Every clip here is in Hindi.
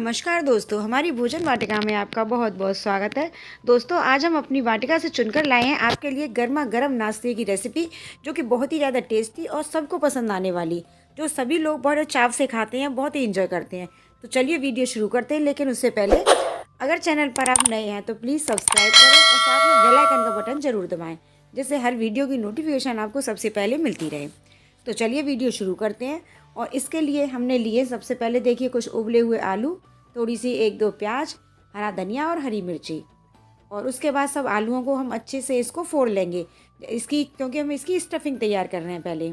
नमस्कार दोस्तों, हमारी भोजन वाटिका में आपका बहुत बहुत स्वागत है। दोस्तों, आज हम अपनी वाटिका से चुनकर लाए हैं आपके लिए गर्मा गर्म नाश्ते की रेसिपी, जो कि बहुत ही ज़्यादा टेस्टी और सबको पसंद आने वाली, जो सभी लोग बहुत चाव से खाते हैं, बहुत ही इंजॉय करते हैं। तो चलिए वीडियो शुरू करते हैं, लेकिन उससे पहले अगर चैनल पर आप नए हैं तो प्लीज़ सब्सक्राइब करें और साथ में बेल आइकन का बटन ज़रूर दबाएँ, जिससे हर वीडियो की नोटिफिकेशन आपको सबसे पहले मिलती रहे। तो चलिए वीडियो शुरू करते हैं। और इसके लिए हमने लिए सबसे पहले देखिए कुछ उबले हुए आलू, थोड़ी सी 1-2 प्याज, हरा धनिया और हरी मिर्ची। और उसके बाद सब आलूओं को हम अच्छे से इसको फोड़ लेंगे, क्योंकि हम इसकी स्टफिंग तैयार कर रहे हैं। पहले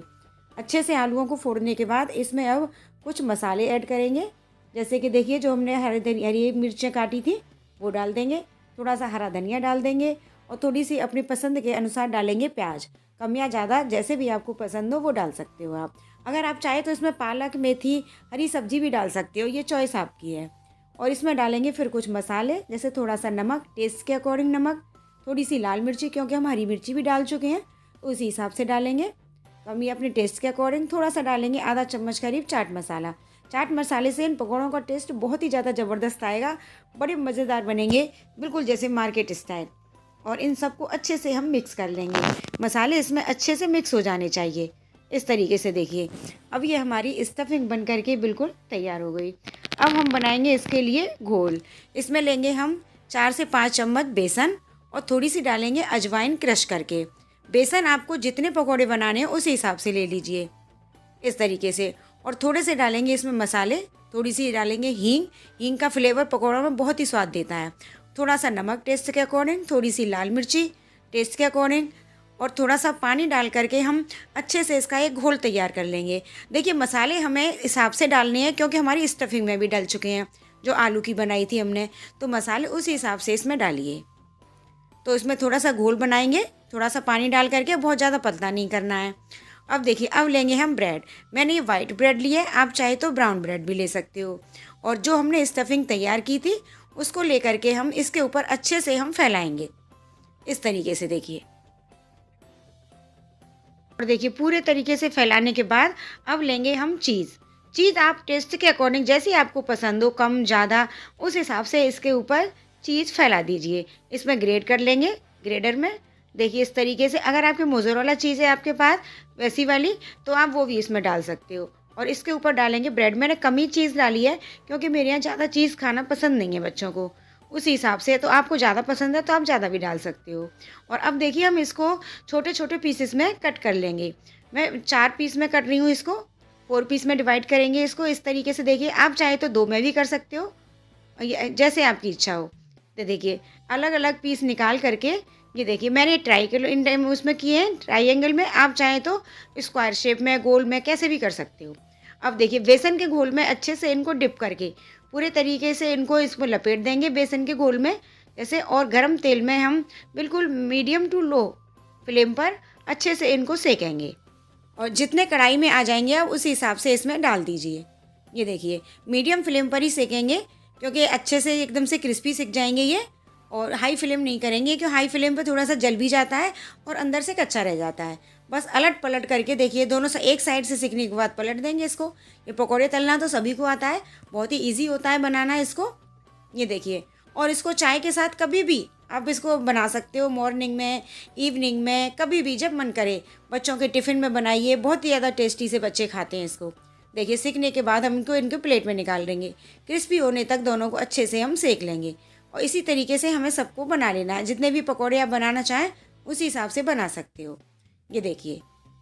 अच्छे से आलूओं को फोड़ने के बाद इसमें अब कुछ मसाले ऐड करेंगे। जैसे कि देखिए, जो हमने हरी मिर्चें काटी थी वो डाल देंगे, थोड़ा सा हरा धनिया डाल देंगे और थोड़ी सी अपनी पसंद के अनुसार डालेंगे प्याज। कम या ज़्यादा जैसे भी आपको पसंद हो वो डाल सकते हो आप। अगर आप चाहे तो इसमें पालक, मेथी, हरी सब्जी भी डाल सकते हो, ये चॉइस आपकी है। और इसमें डालेंगे फिर कुछ मसाले, जैसे थोड़ा सा नमक, टेस्ट के अकॉर्डिंग नमक, थोड़ी सी लाल मिर्ची, क्योंकि हम हरी मिर्ची भी डाल चुके हैं तो उसी हिसाब से डालेंगे। हम ये अपने टेस्ट के अकॉर्डिंग थोड़ा सा डालेंगे, आधा चम्मच करीब चाट मसाला। चाट मसाले से इन पकौड़ों का टेस्ट बहुत ही ज़्यादा ज़बरदस्त आएगा, बड़े मज़ेदार बनेंगे, बिल्कुल जैसे मार्केट स्टाइल। और इन सबको अच्छे से हम मिक्स कर लेंगे। मसाले इसमें अच्छे से मिक्स हो जाने चाहिए, इस तरीके से। देखिए, अब ये हमारी स्टफिंग बन करके बिल्कुल तैयार हो गई। अब हम बनाएंगे इसके लिए घोल। इसमें लेंगे हम 4 से 5 चम्मच बेसन और थोड़ी सी डालेंगे अजवाइन क्रश करके। बेसन आपको जितने पकौड़े बनाने हैं उस हिसाब से ले लीजिए, इस तरीके से। और थोड़े से डालेंगे इसमें मसाले, थोड़ी सी डालेंगे हींग। हींग का फ्लेवर पकौड़ों में बहुत ही स्वाद देता है। थोड़ा सा नमक टेस्ट के अकॉर्डिंग, थोड़ी सी लाल मिर्ची टेस्ट के अकॉर्डिंग, और थोड़ा सा पानी डाल करके हम अच्छे से इसका एक घोल तैयार कर लेंगे। देखिए, मसाले हमें हिसाब से डालने हैं, क्योंकि हमारी स्टफिंग में भी डल चुके हैं जो आलू की बनाई थी हमने, तो मसाले उस हिसाब से इसमें डालिए। तो इसमें थोड़ा सा घोल बनाएंगे, थोड़ा सा पानी डाल करके, बहुत ज़्यादा पतला नहीं करना है। अब देखिए, अब लेंगे हम ब्रेड। मैंने ये वाइट ब्रेड लिया है, आप चाहे तो ब्राउन ब्रेड भी ले सकते हो। और जो हमने स्टफिंग तैयार की थी उसको लेकर के हम इसके ऊपर अच्छे से हम फैलाएंगे, इस तरीके से। देखिए, और देखिए पूरे तरीके से फैलाने के बाद अब लेंगे हम चीज़ आप टेस्ट के अकॉर्डिंग जैसी आपको पसंद हो, कम ज़्यादा, उस हिसाब से इसके ऊपर चीज़ फैला दीजिए। इसमें ग्रेट कर लेंगे ग्रेडर में। देखिए, इस तरीके से। अगर आपके मोज़रेला चीज़ है आपके पास वैसी वाली, तो आप वो भी इसमें डाल सकते हो। और इसके ऊपर डालेंगे ब्रेड। मैंने कम ही चीज़ डाली है, क्योंकि मेरे यहाँ ज़्यादा चीज़ खाना पसंद नहीं है बच्चों को, उस हिसाब से। तो आपको ज़्यादा पसंद है तो आप ज़्यादा भी डाल सकते हो। और अब देखिए, हम इसको छोटे छोटे पीसेस में कट कर लेंगे। मैं 4 पीस में कट रही हूँ इसको, 4 पीस में डिवाइड करेंगे इसको, इस तरीके से। देखिए, आप चाहे तो 2 में भी कर सकते हो, जैसे आपकी इच्छा हो। तो देखिए, अलग अलग पीस निकाल करके, ये देखिए मैंने ट्राइंगल उसमें किए हैं, ट्राइंगल में। आप चाहें तो स्क्वायर शेप में, गोल में, कैसे भी कर सकते हो। अब देखिए, बेसन के घोल में अच्छे से इनको डिप करके पूरे तरीके से इनको इसमें लपेट देंगे बेसन के घोल में, जैसे। और गरम तेल में हम बिल्कुल मीडियम टू लो फ्लेम पर अच्छे से इनको सेकेंगे। और जितने कढ़ाई में आ जाएंगे आप उस हिसाब से इसमें डाल दीजिए। ये देखिए, मीडियम फ्लेम पर ही सेकेंगे, क्योंकि अच्छे से एकदम से क्रिस्पी सिक जाएंगे ये। और हाई फ्लेम नहीं करेंगे, क्योंकि हाई फ्लेम पे थोड़ा सा जल भी जाता है और अंदर से कच्चा रह जाता है। बस अलट पलट करके देखिए, दोनों से एक साइड से सिकने के बाद पलट देंगे इसको। ये पकौड़े तलना तो सभी को आता है, बहुत ही इजी होता है बनाना इसको। ये देखिए, और इसको चाय के साथ कभी भी आप इसको बना सकते हो, मॉर्निंग में, इवनिंग में, कभी भी जब मन करे। बच्चों के टिफ़िन में बनाइए, बहुत ही ज़्यादा टेस्टी से बच्चे खाते हैं इसको। देखिए, सीखने के बाद हम इनको इनके प्लेट में निकाल देंगे। क्रिस्पी होने तक दोनों को अच्छे से हम सेक लेंगे। और इसी तरीके से हमें सबको बना लेना है। जितने भी पकौड़े आप बनाना चाहें उसी हिसाब से बना सकते हो। ये देखिए,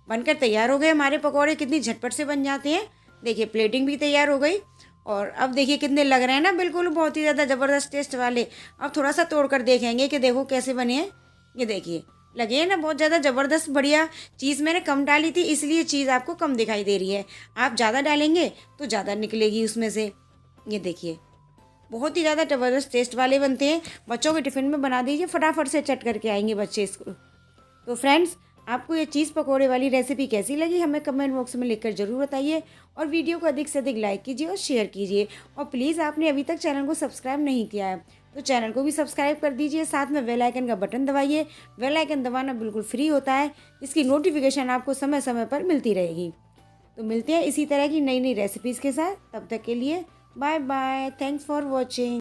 बनकर तैयार हो गए हमारे पकौड़े, कितनी झटपट से बन जाते हैं। देखिए, प्लेटिंग भी तैयार हो गई। और अब देखिए कितने लग रहे हैं ना, बिल्कुल बहुत ही ज़्यादा ज़बरदस्त टेस्ट वाले। अब थोड़ा सा तोड़ कर देखेंगे कि देखो कैसे बने हैं। ये देखिए, लगे हैं ना बहुत ज़्यादा ज़बरदस्त, बढ़िया। चीज़ मैंने कम डाली थी, इसलिए चीज़ आपको कम दिखाई दे रही है। आप ज़्यादा डालेंगे तो ज़्यादा निकलेगी उसमें से। ये देखिए, बहुत ही ज़्यादा ज़बरदस्त टेस्ट वाले बनते हैं। बच्चों के टिफ़िन में बना दीजिए, फटाफट से चट करके आएंगे बच्चे इसको। तो फ्रेंड्स, आपको ये चीज़ पकौड़े वाली रेसिपी कैसी लगी हमें कमेंट बॉक्स में लिखकर ज़रूर बताइए। और वीडियो को अधिक से अधिक लाइक कीजिए और शेयर कीजिए। और प्लीज़, आपने अभी तक चैनल को सब्सक्राइब नहीं किया है तो चैनल को भी सब्सक्राइब कर दीजिए। साथ में बेल आइकन का बटन दबाइए। बेल आइकन दबाना बिल्कुल फ्री होता है, इसकी नोटिफिकेशन आपको समय समय पर मिलती रहेगी। तो मिलते हैं इसी तरह की नई नई रेसिपीज़ के साथ। तब तक के लिए bye bye, thanks for watching.